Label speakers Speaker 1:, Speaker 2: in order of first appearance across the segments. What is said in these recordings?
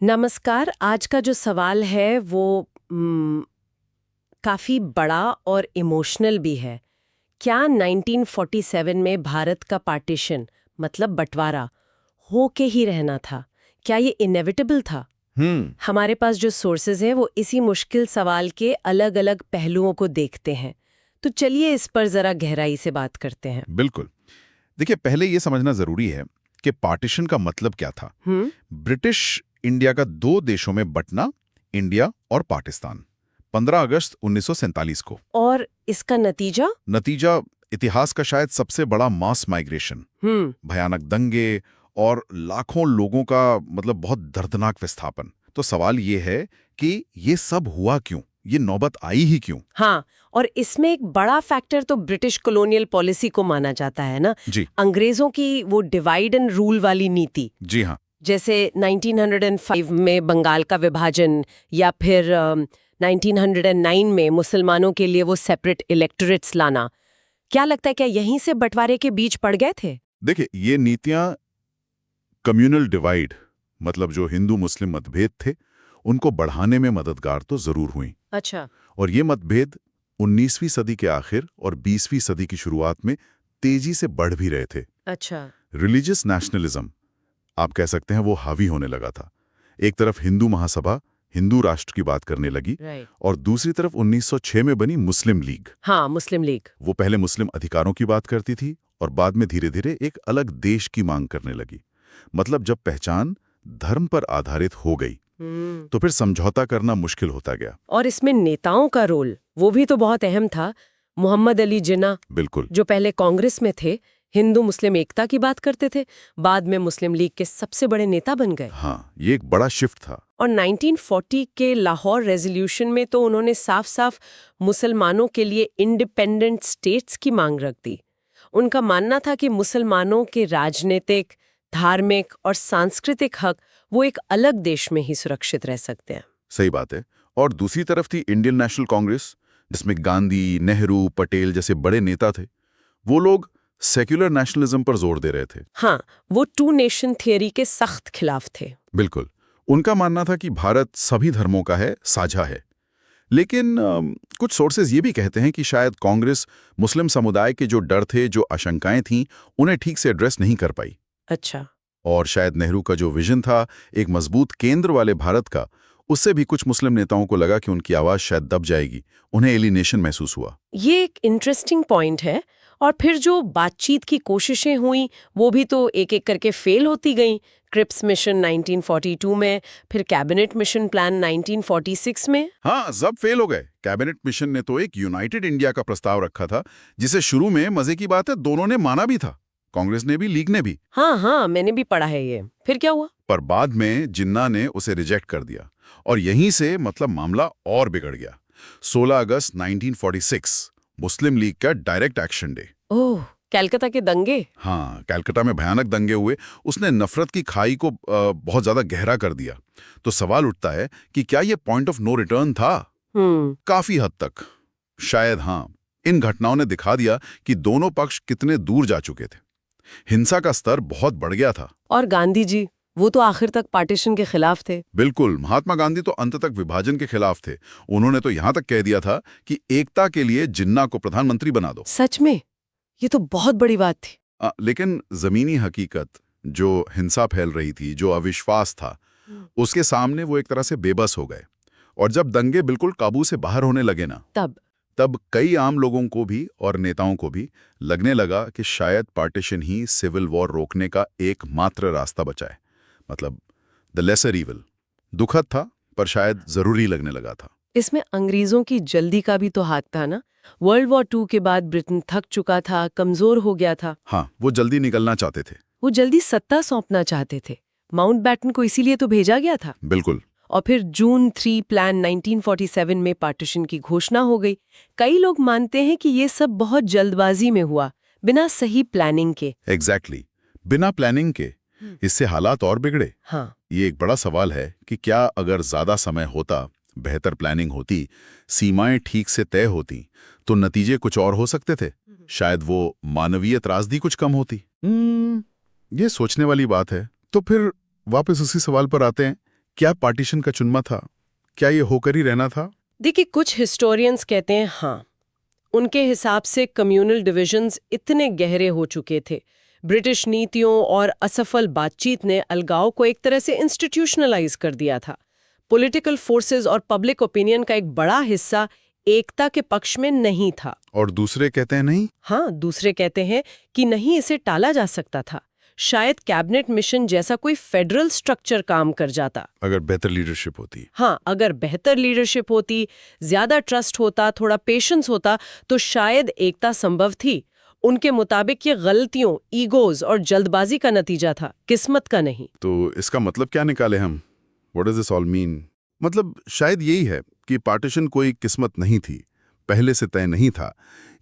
Speaker 1: नमस्कार। आज का जो सवाल है वो काफी बड़ा और इमोशनल भी है। क्या 1947 में भारत का पार्टीशन मतलब बंटवारा हो के ही रहना था? क्या ये इनएविटेबल था? हमारे पास जो सोर्सेज हैं वो इसी मुश्किल सवाल के अलग-अलग पहलुओं को देखते हैं। तो चलिए इस पर जरा गहराई से बात करते हैं।
Speaker 2: बिल्कुल। देखिए, पहले ये समझना जरूरी है कि पार्टीशन का मतलब क्या था। ब्रिटिश इंडिया का दो देशों में बंटना, इंडिया और पाकिस्तान, 15 अगस्त 1947 को।
Speaker 1: और इसका नतीजा?
Speaker 2: नतीजा इतिहास का शायद सबसे बड़ा मास माइग्रेशन, भयानक दंगे और लाखों लोगों का मतलब बहुत दर्दनाक विस्थापन। तो सवाल ये है कि ये सब हुआ क्यों, ये नौबत आई ही क्यों?
Speaker 1: हाँ, और इसमें एक बड़ा फैक्टर तो ब्रिटिश कॉलोनियल पॉलिसी को माना जाता है ना।
Speaker 2: जी
Speaker 1: अंग्रेजों की वो डिवाइड एंड रूल वाली नीति,
Speaker 2: जी हाँ।
Speaker 1: जैसे 1905 में बंगाल का विभाजन, या फिर 1909 में मुसलमानों के लिए वो सेपरेट इलेक्टोरेट्स लाना। क्या लगता है, क्या यहीं से बंटवारे के बीज पड़ गए थे?
Speaker 2: देखिए, ये नीतियां कम्युनल डिवाइड, मतलब जो हिंदू मुस्लिम मतभेद थे, उनको बढ़ाने में मददगार तो जरूर हुई।
Speaker 1: अच्छा।
Speaker 2: और ये मतभेद 19वीं सदी के आखिर और 20वीं सदी की शुरुआत में तेजी से बढ़ भी रहे थे।
Speaker 1: अच्छा।
Speaker 2: रिलीजियस नेशनलिज्म, आप कह सकते हैं, वो हावी होने लगा था। एक तरफ हिंदू महासभा हिंदू राष्ट्र की बात करने लगी, और दूसरी तरफ 1906 में बनी मुस्लिम लीग।
Speaker 1: हाँ, मुस्लिम लीग।
Speaker 2: वो पहले मुस्लिम अधिकारों की बात करती थी और बाद में धीरे धीरे एक अलग देश की मांग करने लगी। मतलब जब पहचान धर्म पर आधारित हो गई तो फिर समझौता करना मुश्किल होता गया।
Speaker 1: और इसमें नेताओं का रोल वो भी तो बहुत अहम था। मोहम्मद अली जिन्ना,
Speaker 2: बिल्कुल,
Speaker 1: जो पहले कांग्रेस में थे, हिंदू मुस्लिम एकता की बात करते थे, बाद में मुस्लिम लीग के सबसे बड़े नेता बन गए।
Speaker 2: हाँ, ये एक बड़ा शिफ्ट था।
Speaker 1: और 1940 के लाहौर रेजोल्यूशन में तो उन्होंने साफ साफ मुसलमानों के लिए इंडिपेंडेंट स्टेट्स की मांग रख दी। उनका मानना था कि मुसलमानों के राजनीतिक, धार्मिक और सांस्कृतिक हक वो एक अलग देश में ही सुरक्षित रह सकते हैं।
Speaker 2: सही बात है। और दूसरी तरफ थी इंडियन नेशनल कांग्रेस, जिसमें गांधी, नेहरू, पटेल जैसे बड़े नेता थे। वो लोग सेक्युलर नेशनलिज्म पर जोर दे रहे थे।
Speaker 1: हाँ, वो टू नेशन थियरी के सख्त खिलाफ थे।
Speaker 2: बिल्कुल। उनका मानना था कि भारत सभी धर्मों का है, साझा है। लेकिन कुछ सोर्सेज ये भी कहते हैं कि शायद कांग्रेस मुस्लिम समुदाय के जो डर थे, जो आशंकाएं थीं, उन्हें ठीक से एड्रेस नहीं कर पाई।
Speaker 1: अच्छा।
Speaker 2: और शायद नेहरू का जो विजन था एक मजबूत केंद्र वाले भारत का, उससे भी कुछ मुस्लिम नेताओं को लगा कि उनकी आवाज शायद दब जाएगी। उन्हें एलिनेशन महसूस हुआ।
Speaker 1: ये एक इंटरेस्टिंग पॉइंट है। और फिर जो बातचीत की कोशिशें हुई वो भी तो एक एक करके फेल होती गईं। क्रिप्स मिशन 1942 में, फिर कैबिनेट मिशन प्लान 1946 में।
Speaker 2: हाँ, सब फेल हो गए। कैबिनेट मिशन ने तो एक यूनाइटेड इंडिया का प्रस्ताव रखा था, जिसे शुरू में, मजे की बात है, दोनों ने माना भी था, कांग्रेस ने भी, लीग ने भी।
Speaker 1: हाँ, मैंने भी पढ़ा है ये। फिर क्या हुआ?
Speaker 2: पर बाद में जिन्ना ने उसे रिजेक्ट कर दिया और यहीं से मतलब मामला और बिगड़ गया। 16 अगस्त 1946 मुस्लिम लीग का डायरेक्ट एक्शन डे।
Speaker 1: ओह, कलकत्ता के दंगे।
Speaker 2: हाँ, कलकत्ता में भयानक दंगे हुए। उसने नफरत की खाई को बहुत ज्यादा गहरा कर दिया। तो सवाल उठता है कि क्या यह पॉइंट ऑफ नो रिटर्न था? काफी हद तक शायद हाँ। इन घटनाओं ने दिखा दिया कि दोनों पक्ष कितने दूर जा चुके थे। हिंसा का स्तर बहुत बढ़ गया था।
Speaker 1: और गांधी जी, वो तो आखिर तक पार्टीशन के खिलाफ थे।
Speaker 2: बिल्कुल, महात्मा गांधी तो अंत तक विभाजन के खिलाफ थे। उन्होंने तो यहां तक कह दिया था कि एकता के लिए जिन्ना को प्रधानमंत्री बना दो।
Speaker 1: सच में? ये तो बहुत बड़ी बात थी।
Speaker 2: लेकिन जमीनी हकीकत, जो हिंसा फैल रही थी, जो अविश्वास था, उसके सामने वो एक तरह से बेबस हो गए। और जब दंगे बिल्कुल काबू से बाहर होने लगे ना, तब कई आम लोगों को भी और नेताओं को भी लगने लगा कि शायद पार्टीशन ही सिविल वॉर रोकने का एकमात्र रास्ता बचा है। मतलब द लेसर इविल। दुखद था, पर शायद जरूरी लगने लगा था।
Speaker 1: इसमें अंग्रेजों की जल्दी का भी तो हाथ था ना। वर्ल्ड वॉर 2 के बाद ब्रिटेन थक चुका था, कमजोर हो गया था।
Speaker 2: हाँ, वो जल्दी निकलना चाहते थे।
Speaker 1: वो जल्दी सत्ता सौंपना चाहते थे। माउंटबैटन को इसीलिए तो भेजा गया था।
Speaker 2: बिल्कुल।
Speaker 1: और फिर जून 3 प्लान 1947 में पार्टीशन की घोषणा हो गई। कई लोग मानते हैं कि ये सब बहुत जल्दबाजी में हुआ, बिना सही प्लानिंग के।
Speaker 2: एग्जैक्टली, बिना प्लानिंग के। इससे हालात और बिगड़े।
Speaker 1: हाँ।
Speaker 2: ये एक बड़ा सवाल है कि क्या अगर ज्यादा समय होता, बेहतर प्लानिंग होती, सीमाएं ठीक से तय होती, तो नतीजे कुछ और हो सकते थे। शायद वो मानवीय त्रासदी कुछ कम होती। ये सोचने वाली बात है। तो फिर वापस उसी सवाल पर आते हैं क्या पार्टीशन का चुनमा था? क्या ये होकर ही रहना था?
Speaker 1: देखिए, कुछ हिस्टोरियंस कहते हैं हाँ, उनके हिसाब से कम्युनल डिविजन्स इतने गहरे हो चुके थे। ब्रिटिश नीतियों और असफल बातचीत ने अलगाव को एक तरह से इंस्टीट्यूशनलाइज कर दिया था। पॉलिटिकल फोर्सेस और पब्लिक ओपिनियन का एक बड़ा हिस्सा एकता के पक्ष में नहीं था।
Speaker 2: और दूसरे कहते हैं नहीं?
Speaker 1: हाँ, दूसरे कहते हैं कि नहीं, इसे टाला जा सकता था। शायद कैबिनेट मिशन जैसा कोई फेडरल स्ट्रक्चर काम कर जाता।
Speaker 2: अगर बेहतर लीडरशिप होती।
Speaker 1: हाँ, अगर बेहतर लीडरशिप होती, ज्यादा ट्रस्ट होता, थोड़ा पेशेंस होता, तो शायद एकता संभव थी। उनके मुताबिक ये गलतियों, ईगोज और जल्दबाजी का नतीजा था, किस्मत का नहीं।
Speaker 2: तो इसका मतलब क्या निकाले हम? What does this all mean? मतलब शायद यही है कि पार्टीशन कोई किस्मत नहीं थी, पहले से तय नहीं था।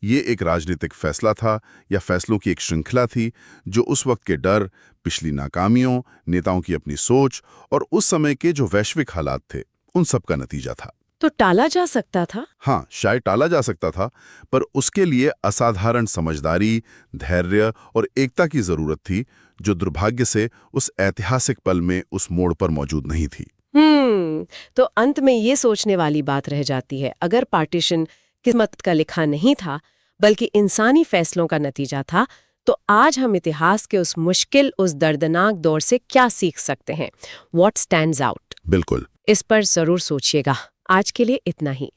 Speaker 2: ये एक राजनीतिक फैसला था या फैसलों की एक श्रृंखला थी जो उस वक्त के डर, पिछली नाकामियों, नेताओं की अपनी सोच और उस समय के जो वैश्विक हालात थे, उन सब का नतीजा था।
Speaker 1: तो टाला जा सकता था?
Speaker 2: हाँ, शायद टाला जा सकता था, पर उसके लिए असाधारण समझदारी, धैर्य और एकता की जरूरत थी, जो दुर्भाग्य से उस ऐतिहासिक पल में उस मोड़ पर मौजूद नहीं थी।
Speaker 1: तो अंत में ये सोचने वाली बात रह जाती है, अगर पार्टीशन किस्मत का लिखा नहीं था बल्कि इंसानी फैसलों का नतीजा था, तो आज हम इतिहास के उस मुश्किल, उस दर्दनाक दौर से क्या सीख सकते हैं? What stands out?
Speaker 2: बिल्कुल।
Speaker 1: इस पर जरूर सोचिएगा। आज के लिए इतना ही।